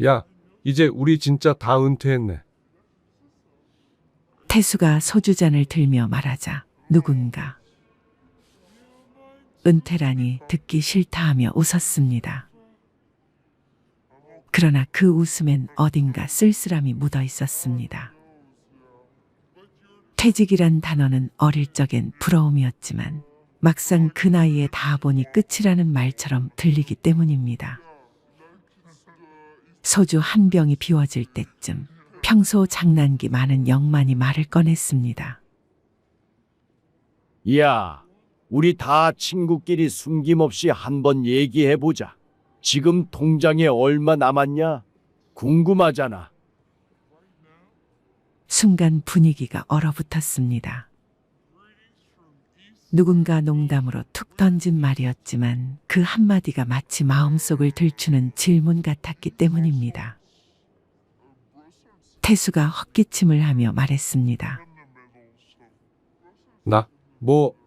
야, 이제 우리 진짜 다 은퇴했네. 태수가 소주잔을 들며 말하자 누군가 은퇴라니 듣기 싫다 하며 웃었습니다. 그러나 그 웃음엔 어딘가 쓸쓸함이 묻어 있었습니다. 퇴직이란 단어는 어릴 적엔 부러움이었지만 막상 그 나이에 다 보니 끝이라는 말처럼 들리기 때문입니다. 소주 한 병이 비워질 때쯤 평소 장난기 많은 영만이 말을 꺼냈습니다. 야, 우리 다 친구끼리 숨김없이 한번 얘기해보자. 지금 통장에 얼마 남았냐? 궁금하잖아. 순간 분위기가 얼어붙었습니다. 누군가 농담으로 툭 던진 말이었지만 그 한마디가 마치 마음속을 들추는 질문 같았기 때문입니다. 태수가 헛기침을 하며 말했습니다. 나?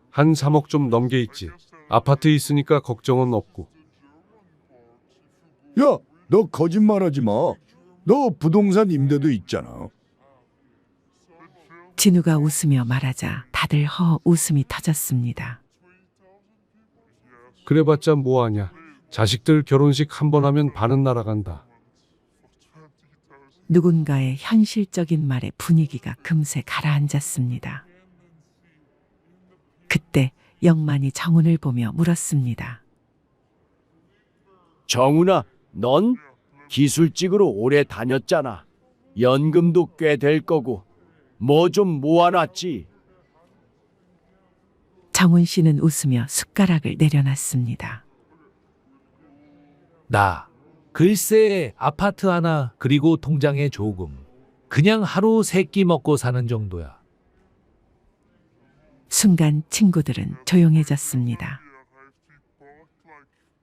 한 3억 좀 넘게 있지. 아파트 있으니까 걱정은 없고. 야, 너 거짓말하지 마. 너 부동산 임대도 있잖아. 진우가 웃으며 말하자 다들 허 웃음이 터졌습니다. 그래봤자 뭐하냐. 자식들 결혼식 한 번 하면 반은 날아간다. 누군가의 현실적인 말에 분위기가 금세 가라앉았습니다. 그때 영만이 정훈을 보며 물었습니다. 정훈아, 넌 기술직으로 오래 다녔잖아. 연금도 꽤 될 거고. 뭐 좀 모아놨지? 정훈 씨는 웃으며 숟가락을 내려놨습니다. 나 글쎄 아파트 하나 그리고 통장에 조금. 그냥 하루 세 끼 먹고 사는 정도야. 순간 친구들은 조용해졌습니다.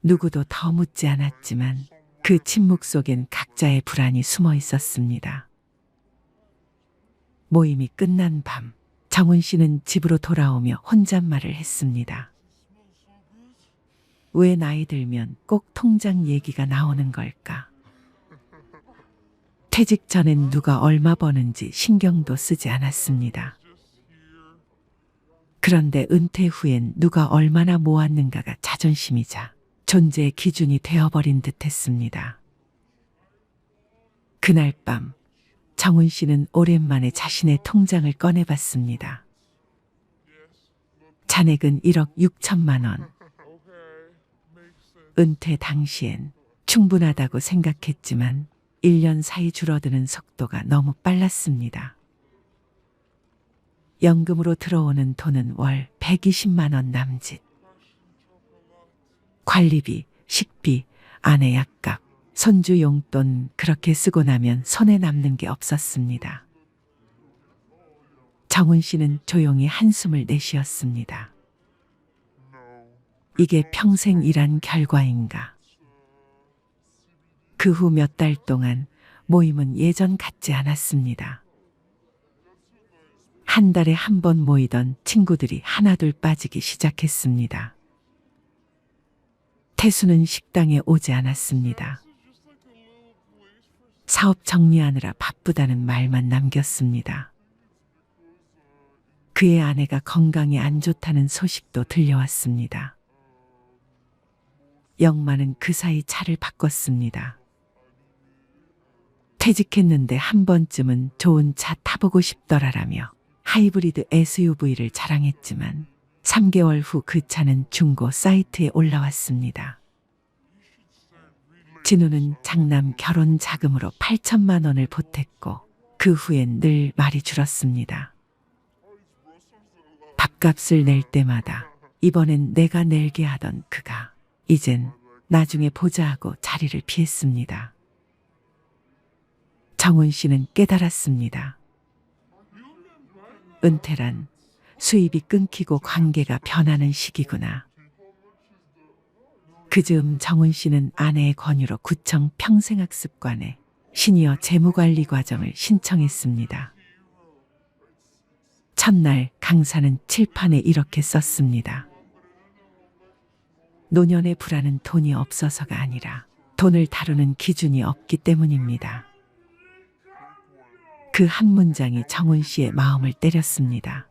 누구도 더 묻지 않았지만 그 침묵 속엔 각자의 불안이 숨어 있었습니다. 모임이 끝난 밤, 정훈 씨는 집으로 돌아오며 혼잣말을 했습니다. 왜 나이 들면 꼭 통장 얘기가 나오는 걸까? 퇴직 전엔 누가 얼마 버는지 신경도 쓰지 않았습니다. 그런데 은퇴 후엔 누가 얼마나 모았는가가 자존심이자 존재의 기준이 되어버린 듯했습니다. 그날 밤 정훈 씨는 오랜만에 자신의 통장을 꺼내봤습니다. 잔액은 1억 6천만 원. 은퇴 당시엔 충분하다고 생각했지만 1년 사이 줄어드는 속도가 너무 빨랐습니다. 연금으로 들어오는 돈은 월 120만 원 남짓. 관리비, 식비, 아내 약값, 손주 용돈 그렇게 쓰고 나면 손에 남는 게 없었습니다. 정훈 씨는 조용히 한숨을 내쉬었습니다. 이게 평생 일한 결과인가? 그 후 몇 달 동안 모임은 예전 같지 않았습니다. 한 달에 한 번 모이던 친구들이 하나둘 빠지기 시작했습니다. 태수는 식당에 오지 않았습니다. 사업 정리하느라 바쁘다는 말만 남겼습니다. 그의 아내가 건강이 안 좋다는 소식도 들려왔습니다. 영만은 그 사이 차를 바꿨습니다. 퇴직했는데 한 번쯤은 좋은 차 타보고 싶더라라며 하이브리드 SUV를 자랑했지만 3개월 후 그 차는 중고 사이트에 올라왔습니다. 진우는 장남 결혼 자금으로 8천만 원을 보탰고 그 후엔 늘 말이 줄었습니다. 밥값을 낼 때마다 이번엔 내가 낼게 하던 그가 이젠 나중에 보자 하고 자리를 피했습니다. 정훈 씨는 깨달았습니다. 은퇴란 수입이 끊기고 관계가 변하는 시기구나. 그즈음 정훈 씨는 아내의 권유로 구청 평생학습관에 시니어 재무관리 과정을 신청했습니다. 첫날 강사는 칠판에 이렇게 썼습니다. 노년의 불안은 돈이 없어서가 아니라 돈을 다루는 기준이 없기 때문입니다. 그 한 문장이 정훈 씨의 마음을 때렸습니다.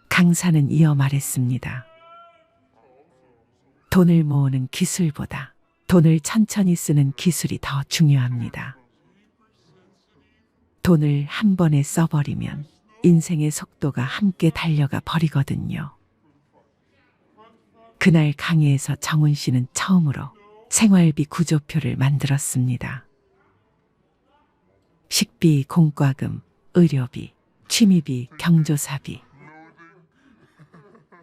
강사는 이어 말했습니다. 돈을 모으는 기술보다 돈을 천천히 쓰는 기술이 더 중요합니다. 돈을 한 번에 써버리면 인생의 속도가 함께 달려가 버리거든요. 그날 강의에서 정훈 씨는 처음으로 생활비 구조표를 만들었습니다. 식비, 공과금, 의료비, 취미비, 경조사비.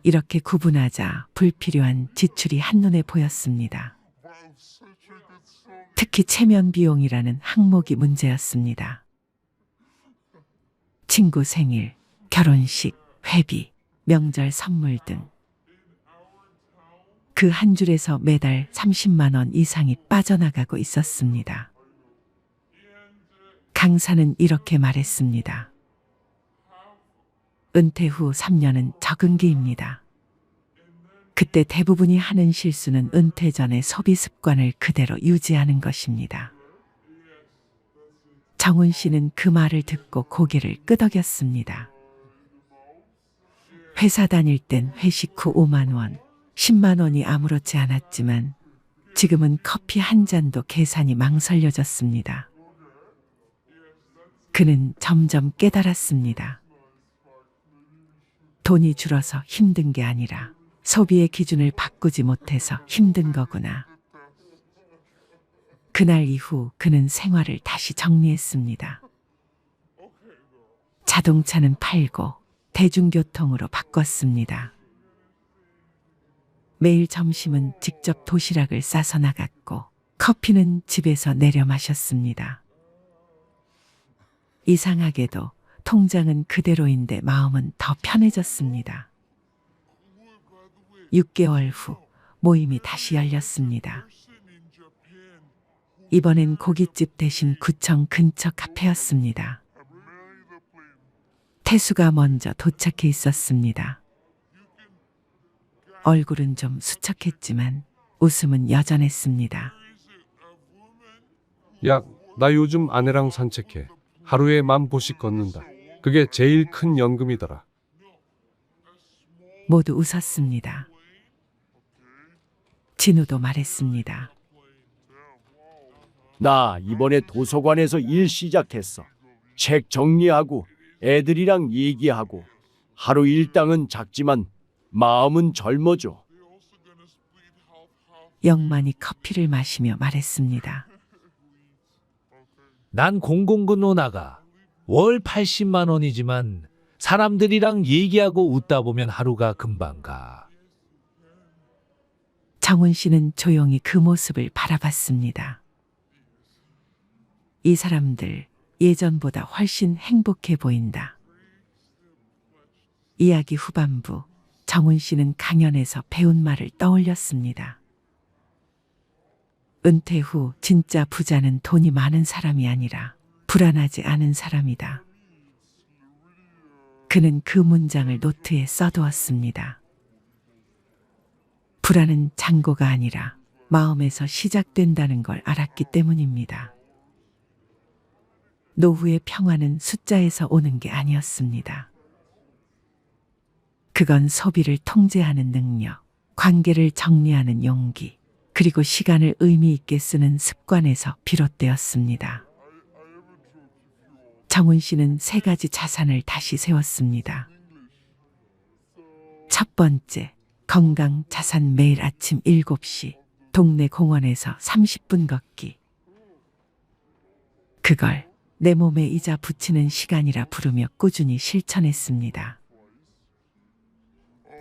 이렇게 구분하자 불필요한 지출이 한눈에 보였습니다. 특히 체면 비용이라는 항목이 문제였습니다. 친구 생일, 결혼식, 회비, 명절 선물 등 그 한 줄에서 매달 30만 원 이상이 빠져나가고 있었습니다. 강사는 이렇게 말했습니다. 은퇴 후 3년은 적응기입니다. 그때 대부분이 하는 실수는 은퇴 전의 소비 습관을 그대로 유지하는 것입니다. 정훈 씨는 그 말을 듣고 고개를 끄덕였습니다. 회사 다닐 땐 회식 후 5만 원, 10만 원이 아무렇지 않았지만 지금은 커피 한 잔도 계산이 망설여졌습니다. 그는 점점 깨달았습니다. 돈이 줄어서 힘든 게 아니라 소비의 기준을 바꾸지 못해서 힘든 거구나. 그날 이후 그는 생활을 다시 정리했습니다. 자동차는 팔고 대중교통으로 바꿨습니다. 매일 점심은 직접 도시락을 싸서 나갔고 커피는 집에서 내려 마셨습니다. 이상하게도 통장은 그대로인데 마음은 더 편해졌습니다. 6개월 후 모임이 다시 열렸습니다. 이번엔 고깃집 대신 구청 근처 카페였습니다. 태수가 먼저 도착해 있었습니다. 얼굴은 좀 수척했지만 웃음은 여전했습니다. 야, 나 요즘 아내랑 산책해. 하루에 10,000보씩 걷는다. 그게 제일 큰 연금이더라. 모두 웃었습니다. 진우도 말했습니다. 나 이번에 도서관에서 일 시작했어. 책 정리하고 애들이랑 얘기하고 하루 일당은 작지만 마음은 젊어져. 영만이 커피를 마시며 말했습니다. 난 공공근로 나가. 월 80만 원이지만 사람들이랑 얘기하고 웃다 보면 하루가 금방 가. 정훈 씨는 조용히 그 모습을 바라봤습니다. 이 사람들 예전보다 훨씬 행복해 보인다. 이야기 후반부 정훈 씨는 강연에서 배운 말을 떠올렸습니다. 은퇴 후 진짜 부자는 돈이 많은 사람이 아니라 불안하지 않은 사람이다. 그는 그 문장을 노트에 써두었습니다. 불안은 잔고가 아니라 마음에서 시작된다는 걸 알았기 때문입니다. 노후의 평화는 숫자에서 오는 게 아니었습니다. 그건 소비를 통제하는 능력, 관계를 정리하는 용기, 그리고 시간을 의미 있게 쓰는 습관에서 비롯되었습니다. 정훈 씨는 3가지 자산을 다시 세웠습니다. 첫 번째, 건강 자산. 매일 아침 7시 동네 공원에서 30분 걷기. 그걸 내 몸에 이자 붙이는 시간이라 부르며 꾸준히 실천했습니다.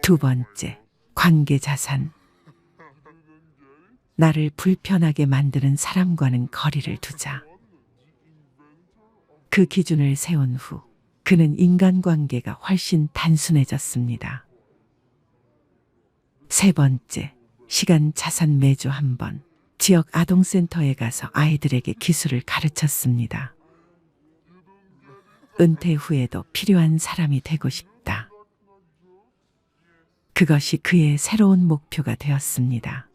두 번째, 관계 자산. 나를 불편하게 만드는 사람과는 거리를 두자. 그 기준을 세운 후 그는 인간관계가 훨씬 단순해졌습니다. 세 번째, 시간 자산. 매주 한 번 지역 아동센터에 가서 아이들에게 기술을 가르쳤습니다. 은퇴 후에도 필요한 사람이 되고 싶다. 그것이 그의 새로운 목표가 되었습니다.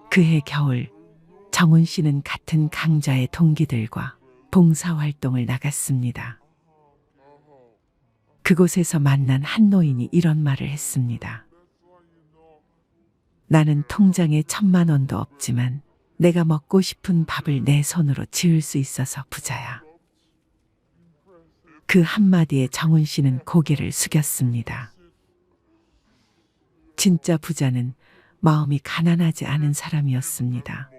그해 겨울 정훈 씨는 같은 강좌의 동기들과 봉사활동을 나갔습니다. 그곳에서 만난 한 노인이 이런 말을 했습니다. 나는 통장에 1,000만 원도 없지만 내가 먹고 싶은 밥을 내 손으로 지을 수 있어서 부자야. 그 한마디에 정훈 씨는 고개를 숙였습니다. 진짜 부자는 마음이 가난하지 않은 사람이었습니다.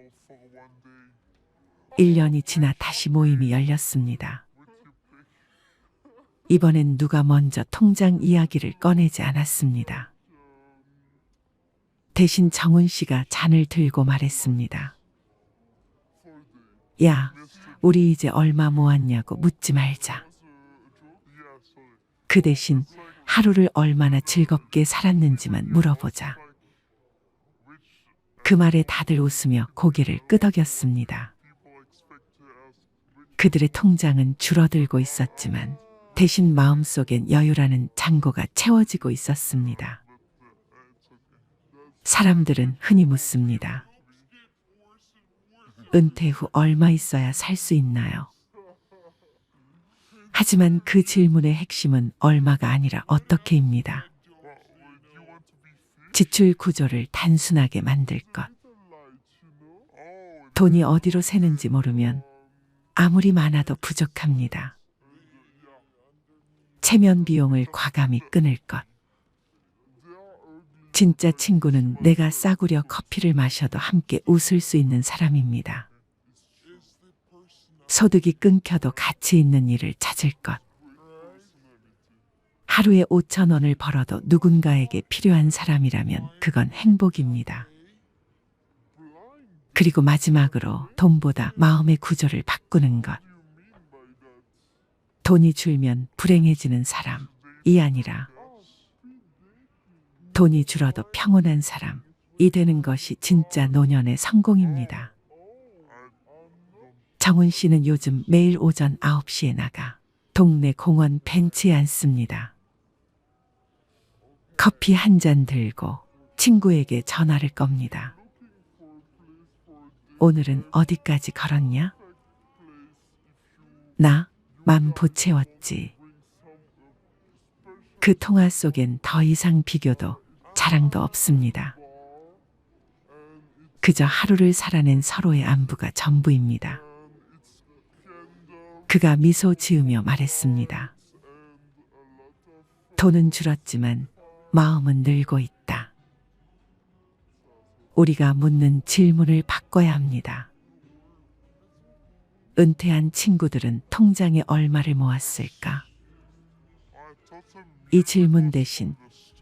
1년이 지나 다시 모임이 열렸습니다. 이번엔 누가 먼저 통장 이야기를 꺼내지 않았습니다. 대신 정훈 씨가 잔을 들고 말했습니다. 야, 우리 이제 얼마 모았냐고 묻지 말자. 그 대신 하루를 얼마나 즐겁게 살았는지만 물어보자. 그 말에 다들 웃으며 고개를 끄덕였습니다. 그들의 통장은 줄어들고 있었지만 대신 마음속엔 여유라는 잔고가 채워지고 있었습니다. 사람들은 흔히 묻습니다. 은퇴 후 얼마 있어야 살 수 있나요? 하지만 그 질문의 핵심은 얼마가 아니라 어떻게입니다. 지출 구조를 단순하게 만들 것. 돈이 어디로 새는지 모르면 아무리 많아도 부족합니다. 체면 비용을 과감히 끊을 것. 진짜 친구는 내가 싸구려 커피를 마셔도 함께 웃을 수 있는 사람입니다. 소득이 끊겨도 가치 있는 일을 찾을 것. 하루에 5,000원을 벌어도 누군가에게 필요한 사람이라면 그건 행복입니다. 그리고 마지막으로 돈보다 마음의 구조를 바꾸는 것. 돈이 줄면 불행해지는 사람이 아니라 돈이 줄어도 평온한 사람이 되는 것이 진짜 노년의 성공입니다. 정훈 씨는 요즘 매일 오전 9시에 나가 동네 공원 벤치에 앉습니다. 커피 한 잔 들고 친구에게 전화를 겁니다. 오늘은 어디까지 걸었냐? 나 10,000보 채웠지. 그 통화 속엔 더 이상 비교도 자랑도 없습니다. 그저 하루를 살아낸 서로의 안부가 전부입니다. 그가 미소 지으며 말했습니다. 돈은 줄었지만 마음은 늘고 있다. 우리가 묻는 질문을 바꿔야 합니다. 은퇴한 친구들은 통장에 얼마를 모았을까? 이 질문 대신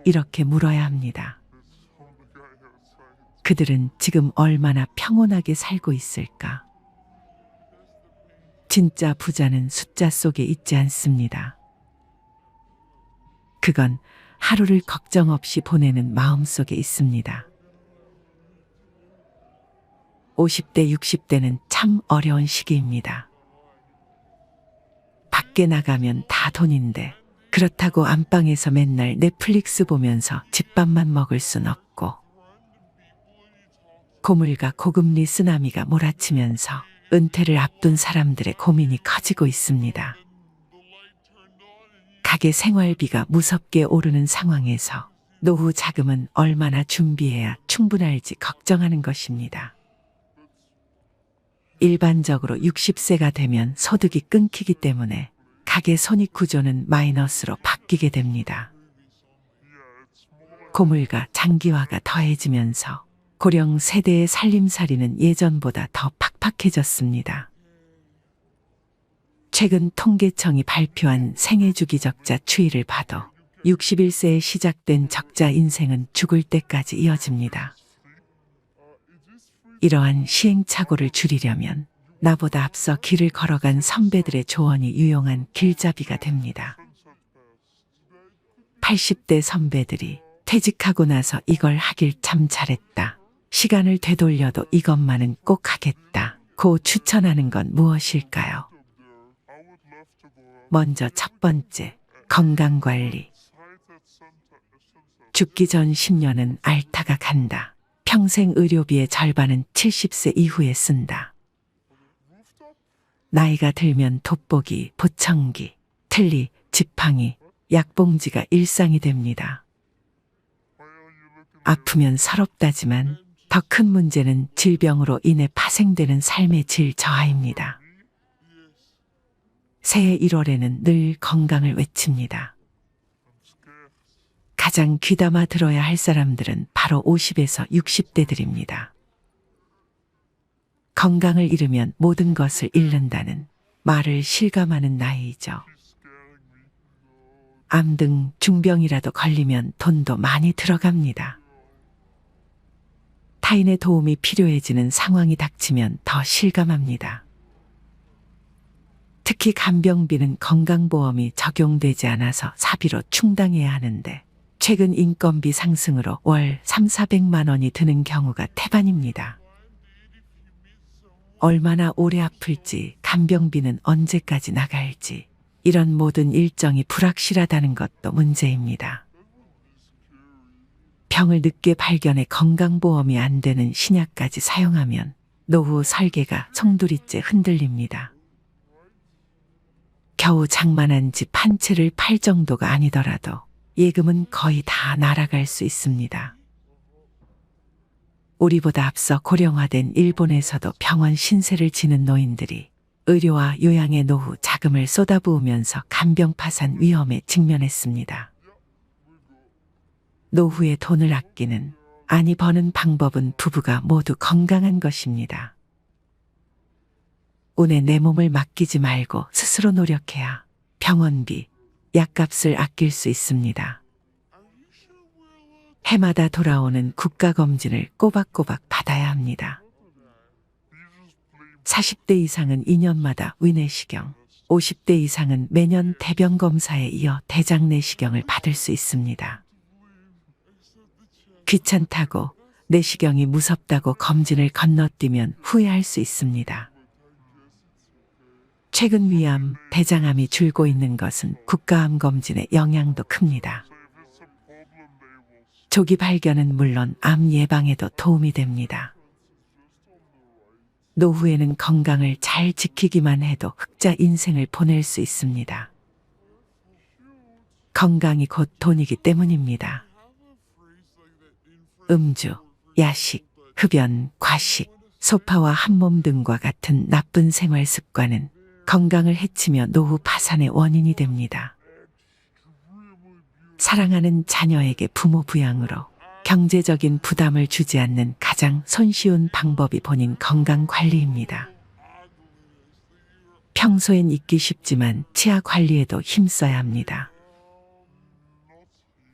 이렇게 물어야 합니다. 그들은 지금 얼마나 평온하게 살고 있을까? 진짜 부자는 숫자 속에 있지 않습니다. 그건 하루를 걱정 없이 보내는 마음 속에 있습니다. 50대, 60대는 참 어려운 시기입니다. 밖에 나가면 다 돈인데 그렇다고 안방에서 맨날 넷플릭스 보면서 집밥만 먹을 순 없고 고물가 고금리 쓰나미가 몰아치면서 은퇴를 앞둔 사람들의 고민이 커지고 있습니다. 가계 생활비가 무섭게 오르는 상황에서 노후 자금은 얼마나 준비해야 충분할지 걱정하는 것입니다. 일반적으로 60세가 되면 소득이 끊기기 때문에 가계 손익 구조는 마이너스로 바뀌게 됩니다. 고물가 장기화가 더해지면서 고령 세대의 살림살이는 예전보다 더 팍팍해졌습니다. 최근 통계청이 발표한 생애주기 적자 추이를 봐도 61세에 시작된 적자 인생은 죽을 때까지 이어집니다. 이러한 시행착오를 줄이려면 나보다 앞서 길을 걸어간 선배들의 조언이 유용한 길잡이가 됩니다. 80대 선배들이 퇴직하고 나서 이걸 하길 참 잘했다. 시간을 되돌려도 이것만은 꼭 하겠다. 고 추천하는 건 무엇일까요? 먼저 첫 번째, 건강관리. 죽기 전 10년은 앓다가 간다. 평생 의료비의 절반은 70세 이후에 쓴다. 나이가 들면 돋보기, 보청기, 틀니, 지팡이, 약봉지가 일상이 됩니다. 아프면 서럽다지만 더 큰 문제는 질병으로 인해 파생되는 삶의 질 저하입니다. 새해 1월에는 늘 건강을 외칩니다. 가장 귀담아 들어야 할 사람들은 바로 50에서 60대들입니다. 건강을 잃으면 모든 것을 잃는다는 말을 실감하는 나이이죠. 암 등 중병이라도 걸리면 돈도 많이 들어갑니다. 타인의 도움이 필요해지는 상황이 닥치면 더 실감합니다. 특히 간병비는 건강보험이 적용되지 않아서 사비로 충당해야 하는데 최근 인건비 상승으로 월 3,400만 원이 드는 경우가 태반입니다. 얼마나 오래 아플지, 간병비는 언제까지 나갈지, 이런 모든 일정이 불확실하다는 것도 문제입니다. 병을 늦게 발견해 건강보험이 안 되는 신약까지 사용하면 노후 설계가 송두리째 흔들립니다. 겨우 장만한 집 한 채를 팔 정도가 아니더라도 예금은 거의 다 날아갈 수 있습니다. 우리보다 앞서 고령화된 일본에서도 병원 신세를 지는 노인들이 의료와 요양의 노후 자금을 쏟아부으면서 간병 파산 위험에 직면했습니다. 노후에 돈을 아끼는, 아니 버는 방법은 부부가 모두 건강한 것입니다. 운에 내 몸을 맡기지 말고 스스로 노력해야 병원비, 약값을 아낄 수 있습니다. 해마다 돌아오는 국가검진을 꼬박꼬박 받아야 합니다. 40대 이상은 2년마다 위내시경, 50대 이상은 매년 대변검사에 이어 대장내시경을 받을 수 있습니다. 귀찮다고, 내시경이 무섭다고 검진을 건너뛰면 후회할 수 있습니다. 최근 위암, 대장암이 줄고 있는 것은 국가암 검진의 영향도 큽니다. 조기 발견은 물론 암 예방에도 도움이 됩니다. 노후에는 건강을 잘 지키기만 해도 흑자 인생을 보낼 수 있습니다. 건강이 곧 돈이기 때문입니다. 음주, 야식, 흡연, 과식, 소파와 한몸 등과 같은 나쁜 생활 습관은 건강을 해치며 노후 파산의 원인이 됩니다. 사랑하는 자녀에게 부모 부양으로 경제적인 부담을 주지 않는 가장 손쉬운 방법이 본인 건강 관리입니다. 평소엔 잊기 쉽지만 치아 관리에도 힘써야 합니다.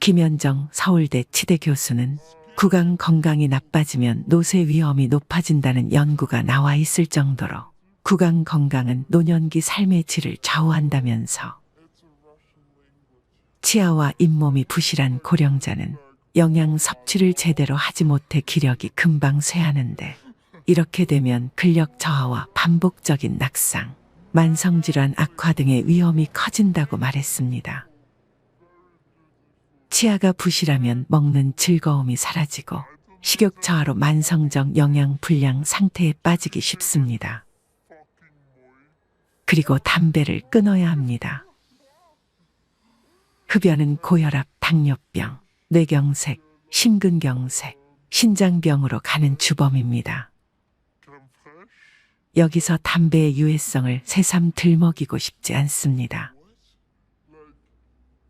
김현정 서울대 치대 교수는 구강 건강이 나빠지면 노쇠 위험이 높아진다는 연구가 나와 있을 정도로 구강 건강은 노년기 삶의 질을 좌우한다면서 치아와 잇몸이 부실한 고령자는 영양 섭취를 제대로 하지 못해 기력이 금방 쇠하는데 이렇게 되면 근력 저하와 반복적인 낙상, 만성질환 악화 등의 위험이 커진다고 말했습니다. 치아가 부실하면 먹는 즐거움이 사라지고 식욕 저하로 만성적 영양 불량 상태에 빠지기 쉽습니다. 그리고 담배를 끊어야 합니다. 흡연은 고혈압, 당뇨병, 뇌경색, 심근경색, 신장병으로 가는 주범입니다. 여기서 담배의 유해성을 새삼 들먹이고 싶지 않습니다.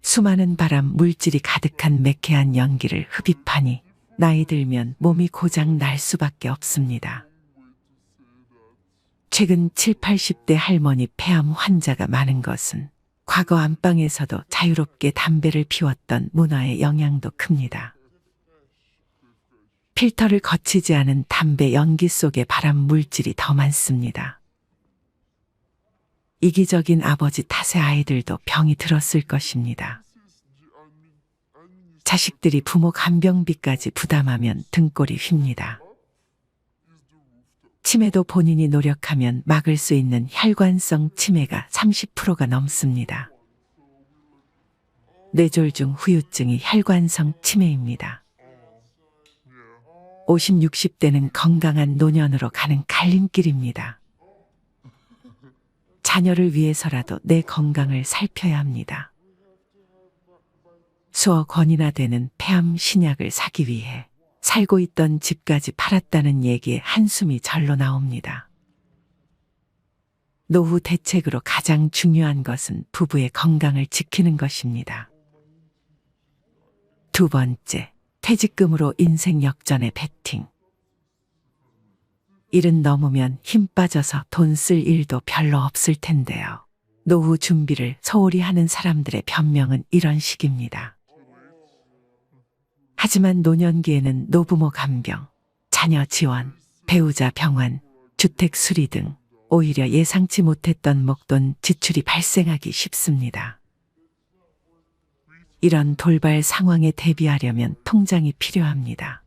수많은 발암 물질이 가득한 매캐한 연기를 흡입하니 나이 들면 몸이 고장 날 수밖에 없습니다. 최근 7, 80대 할머니 폐암 환자가 많은 것은 과거 안방에서도 자유롭게 담배를 피웠던 문화의 영향도 큽니다. 필터를 거치지 않은 담배 연기 속에 발암 물질이 더 많습니다. 이기적인 아버지 탓에 아이들도 병이 들었을 것입니다. 자식들이 부모 간병비까지 부담하면 등골이 휩니다. 치매도 본인이 노력하면 막을 수 있는 혈관성 치매가 30%가 넘습니다. 뇌졸중 후유증이 혈관성 치매입니다. 50, 60대는 건강한 노년으로 가는 갈림길입니다. 자녀를 위해서라도 내 건강을 살펴야 합니다. 수억 원이나 되는 폐암 신약을 사기 위해 살고 있던 집까지 팔았다는 얘기에 한숨이 절로 나옵니다. 노후 대책으로 가장 중요한 것은 부부의 건강을 지키는 것입니다. 두 번째, 퇴직금으로 인생 역전의 베팅. 일은 넘으면 힘 빠져서 돈 쓸 일도 별로 없을 텐데요. 노후 준비를 소홀히 하는 사람들의 변명은 이런 식입니다. 하지만 노년기에는 노부모 간병, 자녀 지원, 배우자 병환, 주택 수리 등 오히려 예상치 못했던 목돈 지출이 발생하기 쉽습니다. 이런 돌발 상황에 대비하려면 통장이 필요합니다.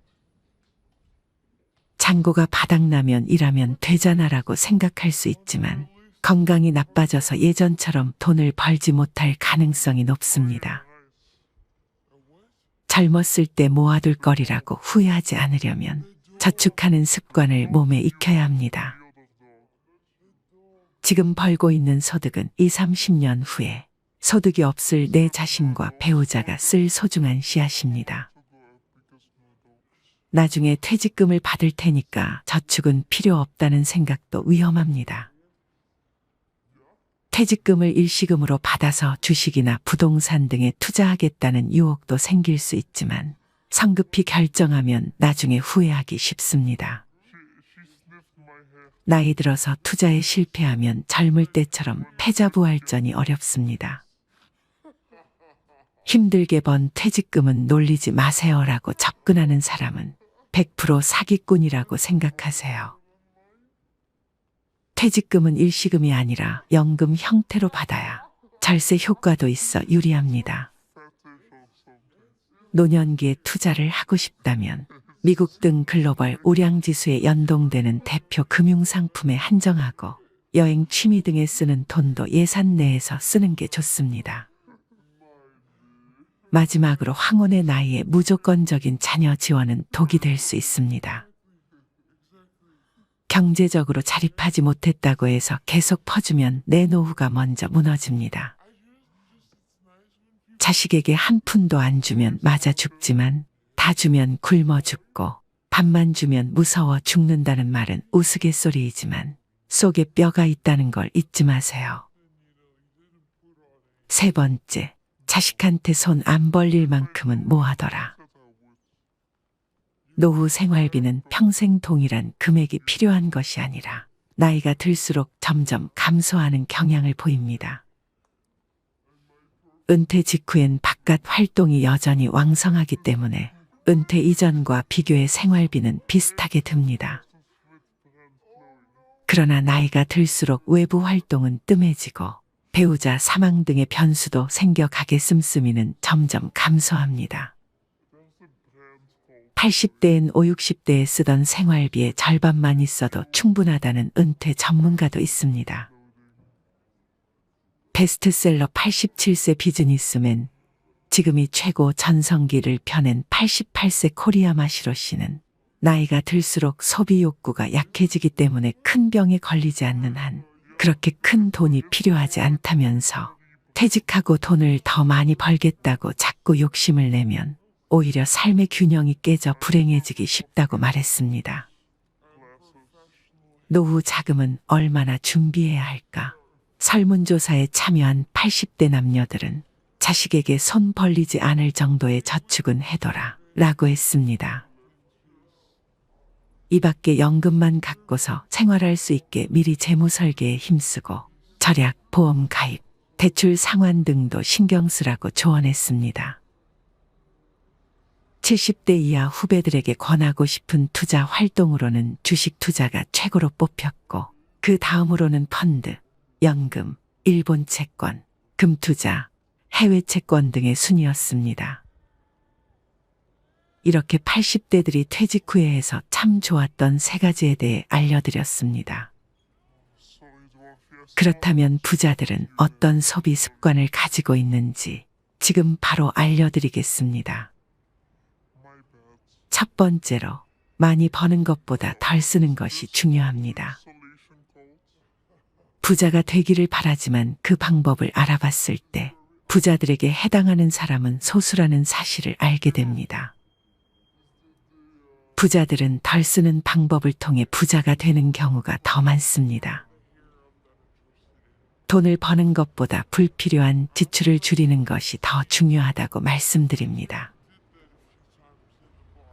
잔고가 바닥나면 일하면 되잖아라고 생각할 수 있지만 건강이 나빠져서 예전처럼 돈을 벌지 못할 가능성이 높습니다. 젊었을 때 모아둘 거리라고 후회하지 않으려면 저축하는 습관을 몸에 익혀야 합니다. 지금 벌고 있는 소득은 20, 30년 후에 소득이 없을 내 자신과 배우자가 쓸 소중한 씨앗입니다. 나중에 퇴직금을 받을 테니까 저축은 필요 없다는 생각도 위험합니다. 퇴직금을 일시금으로 받아서 주식이나 부동산 등에 투자하겠다는 유혹도 생길 수 있지만 성급히 결정하면 나중에 후회하기 쉽습니다. 나이 들어서 투자에 실패하면 젊을 때처럼 패자부활전이 어렵습니다. 힘들게 번 퇴직금은 놀리지 마세요라고 접근하는 사람은 100% 사기꾼이라고 생각하세요. 퇴직금은 일시금이 아니라 연금 형태로 받아야 절세 효과도 있어 유리합니다. 노년기에 투자를 하고 싶다면 미국 등 글로벌 우량지수에 연동되는 대표 금융상품에 한정하고 여행, 취미 등에 쓰는 돈도 예산 내에서 쓰는 게 좋습니다. 마지막으로 황혼의 나이에 무조건적인 자녀 지원은 독이 될 수 있습니다. 경제적으로 자립하지 못했다고 해서 계속 퍼주면 내 노후가 먼저 무너집니다. 자식에게 한 푼도 안 주면 맞아 죽지만 다 주면 굶어 죽고 밥만 주면 무서워 죽는다는 말은 우스갯소리이지만 속에 뼈가 있다는 걸 잊지 마세요. 세 번째, 자식한테 손 안 벌릴 만큼은 모아둬라. 노후 생활비는 평생 동일한 금액이 필요한 것이 아니라 나이가 들수록 점점 감소하는 경향을 보입니다. 은퇴 직후엔 바깥 활동이 여전히 왕성하기 때문에 은퇴 이전과 비교해 생활비는 비슷하게 듭니다. 그러나 나이가 들수록 외부 활동은 뜸해지고 배우자 사망 등의 변수도 생겨가게 씀씀이는 점점 감소합니다. 80대엔 5, 60대에 쓰던 생활비의 절반만 있어도 충분하다는 은퇴 전문가도 있습니다. 베스트셀러 87세 비즈니스맨, 지금이 최고 전성기를 펴낸 88세 코리아 마시로 씨는 나이가 들수록 소비 욕구가 약해지기 때문에 큰 병에 걸리지 않는 한 그렇게 큰 돈이 필요하지 않다면서 퇴직하고 돈을 더 많이 벌겠다고 자꾸 욕심을 내면 오히려 삶의 균형이 깨져 불행해지기 쉽다고 말했습니다. 노후 자금은 얼마나 준비해야 할까? 설문조사에 참여한 80대 남녀들은 자식에게 손 벌리지 않을 정도의 저축은 해둬라 라고 했습니다. 이 밖에 연금만 갖고서 생활할 수 있게 미리 재무 설계에 힘쓰고 절약, 보험 가입, 대출 상환 등도 신경 쓰라고 조언했습니다. 70대 이하 후배들에게 권하고 싶은 투자 활동으로는 주식 투자가 최고로 뽑혔고 그 다음으로는 펀드, 연금, 일본 채권, 금투자, 해외 채권 등의 순이었습니다. 이렇게 80대들이 퇴직 후에 해서 참 좋았던 세 가지에 대해 알려드렸습니다. 그렇다면 부자들은 어떤 소비 습관을 가지고 있는지 지금 바로 알려드리겠습니다. 첫 번째로 많이 버는 것보다 덜 쓰는 것이 중요합니다. 부자가 되기를 바라지만 그 방법을 알아봤을 때 부자들에게 해당하는 사람은 소수라는 사실을 알게 됩니다. 부자들은 덜 쓰는 방법을 통해 부자가 되는 경우가 더 많습니다. 돈을 버는 것보다 불필요한 지출을 줄이는 것이 더 중요하다고 말씀드립니다.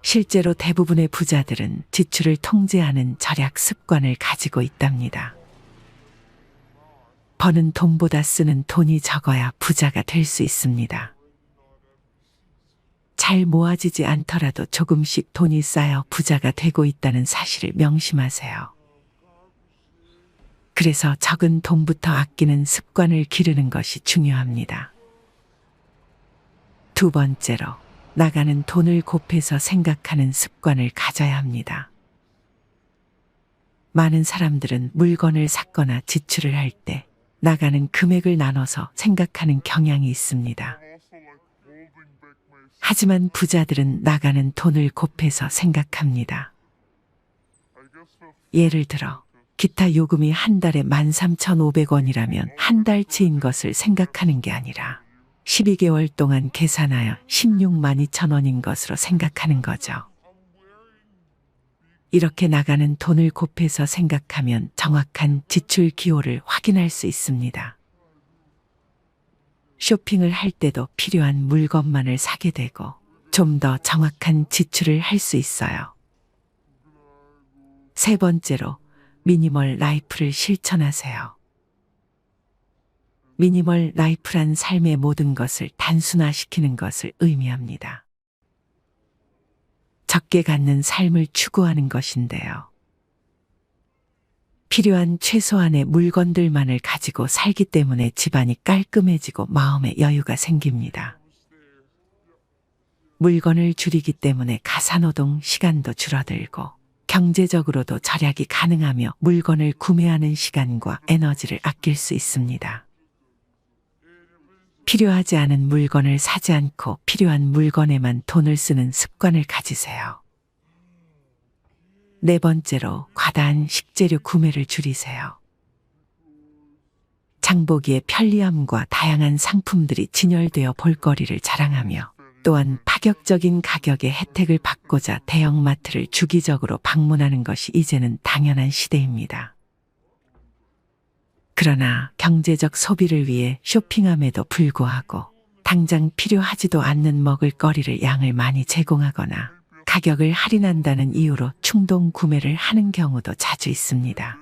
실제로 대부분의 부자들은 지출을 통제하는 절약 습관을 가지고 있답니다. 버는 돈보다 쓰는 돈이 적어야 부자가 될 수 있습니다. 잘 모아지지 않더라도 조금씩 돈이 쌓여 부자가 되고 있다는 사실을 명심하세요. 그래서 적은 돈부터 아끼는 습관을 기르는 것이 중요합니다. 두 번째로, 나가는 돈을 곱해서 생각하는 습관을 가져야 합니다. 많은 사람들은 물건을 샀거나 지출을 할 때 나가는 금액을 나눠서 생각하는 경향이 있습니다. 하지만 부자들은 나가는 돈을 곱해서 생각합니다. 예를 들어 기타 요금이 한 달에 13,500원이라면 한 달치인 것을 생각하는 게 아니라 12개월 동안 계산하여 162,000원인 것으로 생각하는 거죠. 이렇게 나가는 돈을 곱해서 생각하면 정확한 지출 기호를 확인할 수 있습니다. 쇼핑을 할 때도 필요한 물건만을 사게 되고 좀 더 정확한 지출을 할 수 있어요. 세 번째로, 미니멀 라이프를 실천하세요. 미니멀 라이프란 삶의 모든 것을 단순화시키는 것을 의미합니다. 적게 갖는 삶을 추구하는 것인데요. 필요한 최소한의 물건들만을 가지고 살기 때문에 집안이 깔끔해지고 마음의 여유가 생깁니다. 물건을 줄이기 때문에 가사노동 시간도 줄어들고 경제적으로도 절약이 가능하며 물건을 구매하는 시간과 에너지를 아낄 수 있습니다. 필요하지 않은 물건을 사지 않고 필요한 물건에만 돈을 쓰는 습관을 가지세요. 네 번째로, 과다한 식재료 구매를 줄이세요. 장보기의 편리함과 다양한 상품들이 진열되어 볼거리를 자랑하며 또한 파격적인 가격의 혜택을 받고자 대형마트를 주기적으로 방문하는 것이 이제는 당연한 시대입니다. 그러나 경제적 소비를 위해 쇼핑함에도 불구하고 당장 필요하지도 않는 먹을거리를 양을 많이 제공하거나 가격을 할인한다는 이유로 충동 구매를 하는 경우도 자주 있습니다.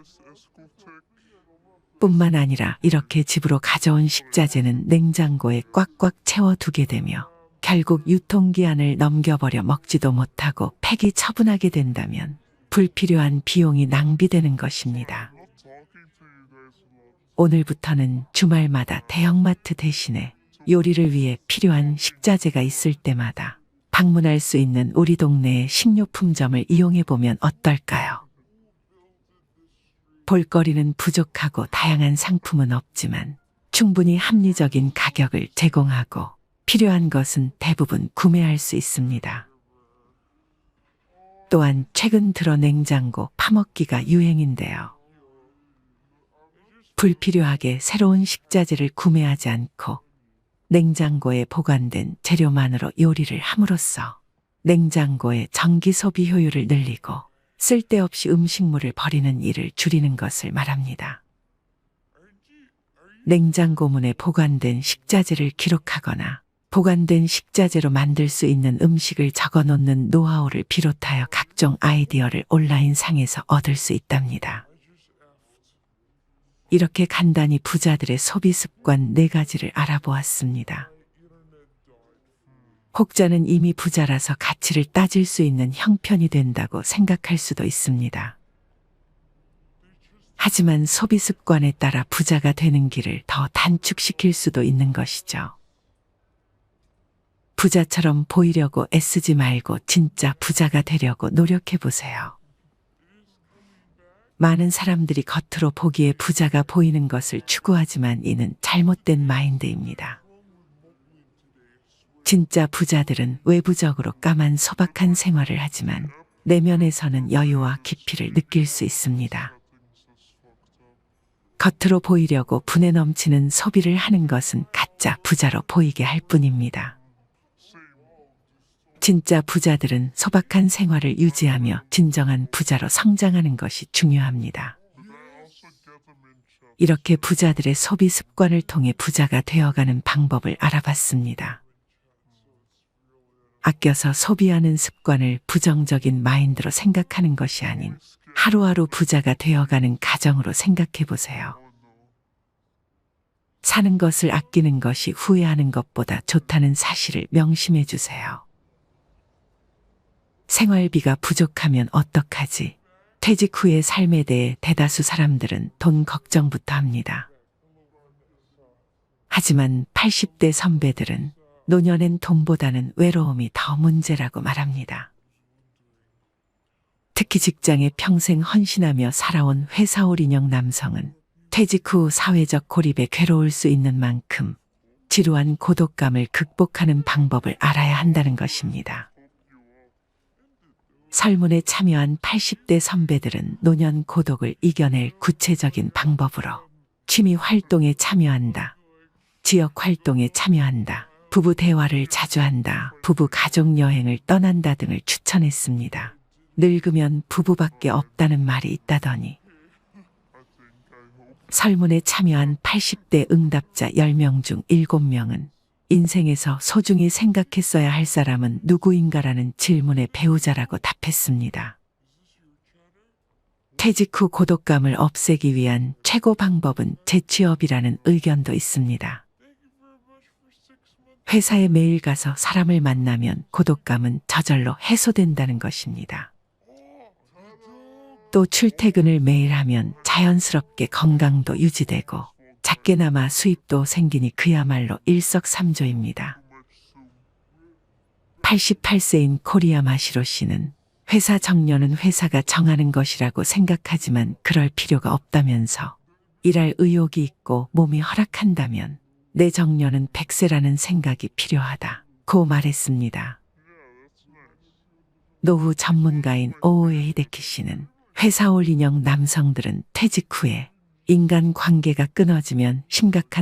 뿐만 아니라 이렇게 집으로 가져온 식자재는 냉장고에 꽉꽉 채워두게 되며 결국 유통기한을 넘겨버려 먹지도 못하고 폐기 처분하게 된다면 불필요한 비용이 낭비되는 것입니다. 오늘부터는 주말마다 대형마트 대신에 요리를 위해 필요한 식자재가 있을 때마다 방문할 수 있는 우리 동네의 식료품점을 이용해보면 어떨까요? 볼거리는 부족하고 다양한 상품은 없지만 충분히 합리적인 가격을 제공하고 필요한 것은 대부분 구매할 수 있습니다. 또한 최근 들어 냉장고 파먹기가 유행인데요. 불필요하게 새로운 식자재를 구매하지 않고 냉장고에 보관된 재료만으로 요리를 함으로써 냉장고의 전기 소비 효율을 늘리고 쓸데없이 음식물을 버리는 일을 줄이는 것을 말합니다. 냉장고문에 보관된 식자재를 기록하거나 보관된 식자재로 만들 수 있는 음식을 적어놓는 노하우를 비롯하여 각종 아이디어를 온라인상에서 얻을 수 있답니다. 이렇게 간단히 부자들의 소비 습관 4가지를 알아보았습니다. 혹자는 이미 부자라서 가치를 따질 수 있는 형편이 된다고 생각할 수도 있습니다. 하지만 소비 습관에 따라 부자가 되는 길을 더 단축시킬 수도 있는 것이죠. 부자처럼 보이려고 애쓰지 말고 진짜 부자가 되려고 노력해 보세요. 많은 사람들이 겉으로 보기에 부자가 보이는 것을 추구하지만 이는 잘못된 마인드입니다. 진짜 부자들은 외부적으로 까만 소박한 생활을 하지만 내면에서는 여유와 깊이를 느낄 수 있습니다. 겉으로 보이려고 분에 넘치는 소비를 하는 것은 가짜 부자로 보이게 할 뿐입니다. 진짜 부자들은 소박한 생활을 유지하며 진정한 부자로 성장하는 것이 중요합니다. 이렇게 부자들의 소비 습관을 통해 부자가 되어가는 방법을 알아봤습니다. 아껴서 소비하는 습관을 부정적인 마인드로 생각하는 것이 아닌 하루하루 부자가 되어가는 가정으로 생각해 보세요. 사는 것을 아끼는 것이 후회하는 것보다 좋다는 사실을 명심해 주세요. 생활비가 부족하면 어떡하지? 퇴직 후의 삶에 대해 대다수 사람들은 돈 걱정부터 합니다. 하지만 80대 선배들은 노년엔 돈보다는 외로움이 더 문제라고 말합니다. 특히 직장에 평생 헌신하며 살아온 회사올 인형 남성은 퇴직 후 사회적 고립에 괴로울 수 있는 만큼 지루한 고독감을 극복하는 방법을 알아야 한다는 것입니다. 설문에 참여한 80대 선배들은 노년 고독을 이겨낼 구체적인 방법으로 취미 활동에 참여한다, 지역 활동에 참여한다, 부부 대화를 자주 한다, 부부 가족 여행을 떠난다 등을 추천했습니다. 늙으면 부부밖에 없다는 말이 있다더니 설문에 참여한 80대 응답자 10명 중 7명은 인생에서 소중히 생각했어야 할 사람은 누구인가라는 질문에 배우자라고 답했습니다. 퇴직 후 고독감을 없애기 위한 최고 방법은 재취업이라는 의견도 있습니다. 회사에 매일 가서 사람을 만나면 고독감은 저절로 해소된다는 것입니다. 또 출퇴근을 매일 하면 자연스럽게 건강도 유지되고 작게나마 수입도 생기니 그야말로 일석삼조입니다. 88세인 코리아 마시로 씨는 회사 정년은 회사가 정하는 것이라고 생각하지만 그럴 필요가 없다면서 일할 의욕이 있고 몸이 허락한다면 내 정년은 100세라는 생각이 필요하다고 말했습니다. 노후 전문가인 오오에 히데키 씨는 회사올 인형 남성들은 퇴직 후에 인간 관계가 끊어지면 심각한